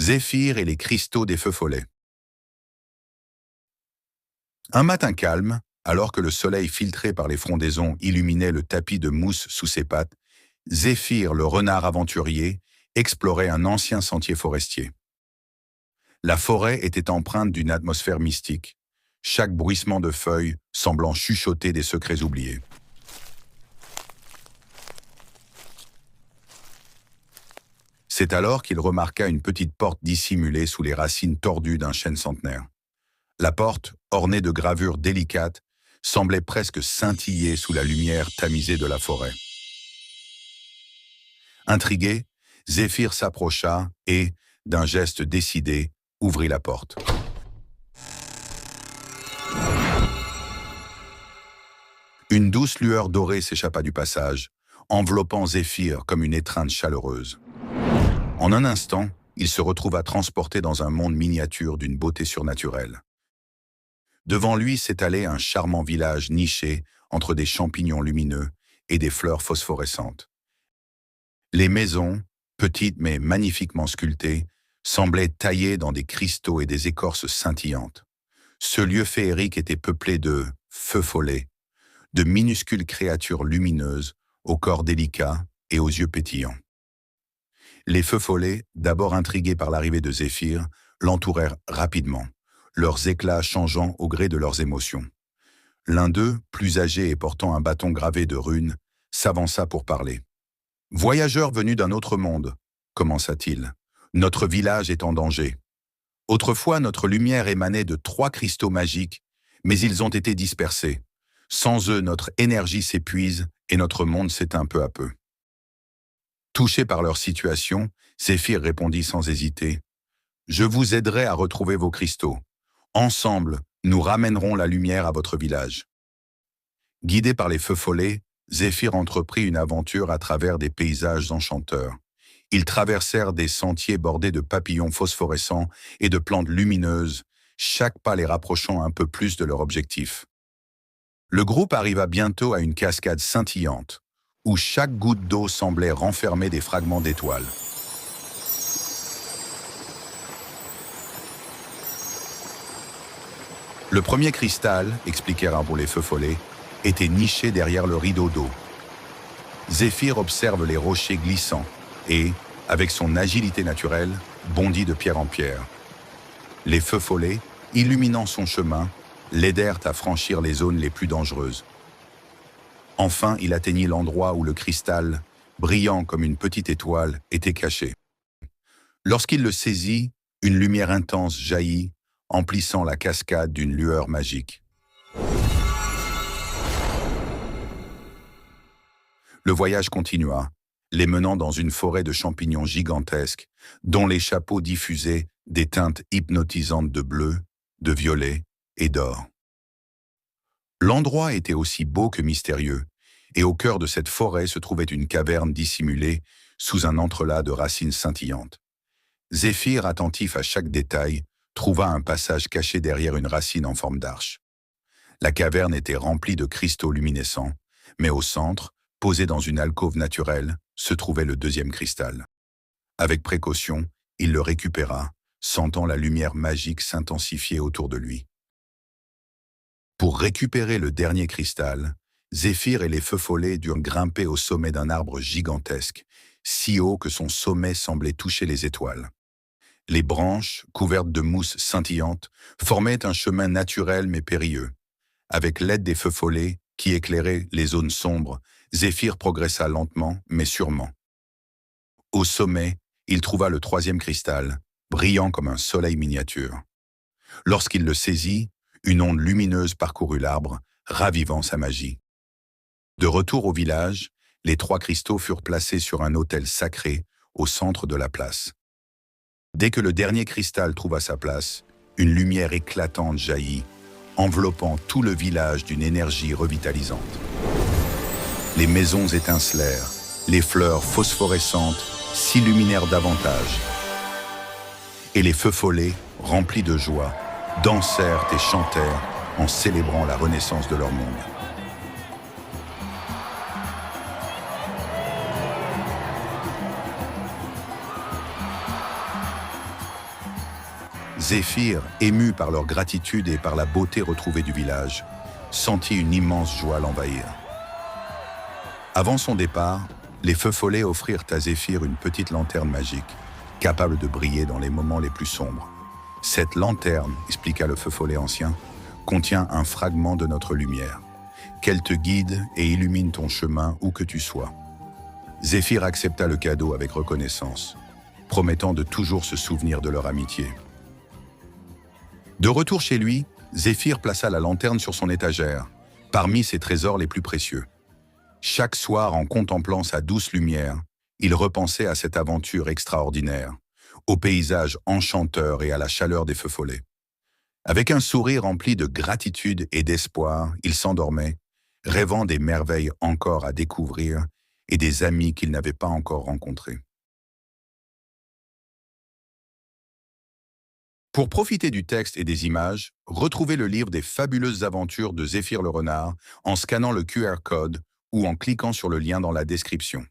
Zéphyr et les cristaux des feux follets. Un matin calme, alors que le soleil filtré par les frondaisons illuminait le tapis de mousse sous ses pattes, Zéphyr, le renard aventurier, explorait un ancien sentier forestier. La forêt était empreinte d'une atmosphère mystique, chaque bruissement de feuilles semblant chuchoter des secrets oubliés. C'est alors qu'il remarqua une petite porte dissimulée sous les racines tordues d'un chêne centenaire. La porte, ornée de gravures délicates, semblait presque scintiller sous la lumière tamisée de la forêt. Intrigué, Zéphyr s'approcha et, d'un geste décidé, ouvrit la porte. Une douce lueur dorée s'échappa du passage, enveloppant Zéphyr comme une étreinte chaleureuse. En un instant, il se retrouva transporté dans un monde miniature d'une beauté surnaturelle. Devant lui s'étalait un charmant village niché entre des champignons lumineux et des fleurs phosphorescentes. Les maisons, petites mais magnifiquement sculptées, semblaient taillées dans des cristaux et des écorces scintillantes. Ce lieu féerique était peuplé de feux follets, de minuscules créatures lumineuses, au corps délicat et aux yeux pétillants. Les feux follets, d'abord intrigués par l'arrivée de Zéphyr, l'entourèrent rapidement, leurs éclats changeant au gré de leurs émotions. L'un d'eux, plus âgé et portant un bâton gravé de runes, s'avança pour parler. « Voyageurs venus d'un autre monde, » commença-t-il, « notre village est en danger. Autrefois, notre lumière émanait de 3 cristaux magiques, mais ils ont été dispersés. Sans eux, notre énergie s'épuise et notre monde s'éteint peu à peu. » Touché par leur situation, Zéphyr répondit sans hésiter. « Je vous aiderai à retrouver vos cristaux. Ensemble, nous ramènerons la lumière à votre village. » Guidé par les feux follets, Zéphyr entreprit une aventure à travers des paysages enchanteurs. Ils traversèrent des sentiers bordés de papillons phosphorescents et de plantes lumineuses, chaque pas les rapprochant un peu plus de leur objectif. Le groupe arriva bientôt à une cascade scintillante, où chaque goutte d'eau semblait renfermer des fragments d'étoiles. Le premier cristal, expliquèrent les feux follets, était niché derrière le rideau d'eau. Zéphyr observe les rochers glissants et, avec son agilité naturelle, bondit de pierre en pierre. Les feux follets, illuminant son chemin, l'aidèrent à franchir les zones les plus dangereuses. Enfin, il atteignit l'endroit où le cristal, brillant comme une petite étoile, était caché. Lorsqu'il le saisit, une lumière intense jaillit, emplissant la cascade d'une lueur magique. Le voyage continua, les menant dans une forêt de champignons gigantesques, dont les chapeaux diffusaient des teintes hypnotisantes de bleu, de violet et d'or. L'endroit était aussi beau que mystérieux, et au cœur de cette forêt se trouvait une caverne dissimulée sous un entrelac de racines scintillantes. Zéphyr, attentif à chaque détail, trouva un passage caché derrière une racine en forme d'arche. La caverne était remplie de cristaux luminescents, mais au centre, posé dans une alcôve naturelle, se trouvait le deuxième cristal. Avec précaution, il le récupéra, sentant la lumière magique s'intensifier autour de lui. Pour récupérer le dernier cristal, Zéphyr et les feux follets durent grimper au sommet d'un arbre gigantesque, si haut que son sommet semblait toucher les étoiles. Les branches, couvertes de mousse scintillante, formaient un chemin naturel mais périlleux. Avec l'aide des feux follets, qui éclairaient les zones sombres, Zéphyr progressa lentement mais sûrement. Au sommet, il trouva le 3e cristal, brillant comme un soleil miniature. Lorsqu'il le saisit, une onde lumineuse parcourut l'arbre, ravivant sa magie. De retour au village, les 3 cristaux furent placés sur un autel sacré au centre de la place. Dès que le dernier cristal trouva sa place, une lumière éclatante jaillit, enveloppant tout le village d'une énergie revitalisante. Les maisons étincelèrent, les fleurs phosphorescentes s'illuminèrent davantage. Et les feux follets, remplis de joie, dansèrent et chantèrent en célébrant la renaissance de leur monde. Zéphyr, ému par leur gratitude et par la beauté retrouvée du village, sentit une immense joie l'envahir. Avant son départ, les feux follets offrirent à Zéphyr une petite lanterne magique, capable de briller dans les moments les plus sombres. Cette lanterne, expliqua le feu follet ancien, contient un fragment de notre lumière. Qu'elle te guide et illumine ton chemin où que tu sois. Zéphyr accepta le cadeau avec reconnaissance, promettant de toujours se souvenir de leur amitié. De retour chez lui, Zéphyr plaça la lanterne sur son étagère, parmi ses trésors les plus précieux. Chaque soir, en contemplant sa douce lumière, il repensait à cette aventure extraordinaire, au paysage enchanteur et à la chaleur des feux follets. Avec un sourire rempli de gratitude et d'espoir, il s'endormait, rêvant des merveilles encore à découvrir et des amis qu'il n'avait pas encore rencontrés. Pour profiter du texte et des images, retrouvez le livre des fabuleuses aventures de Zéphyr le renard en scannant le QR code ou en cliquant sur le lien dans la description.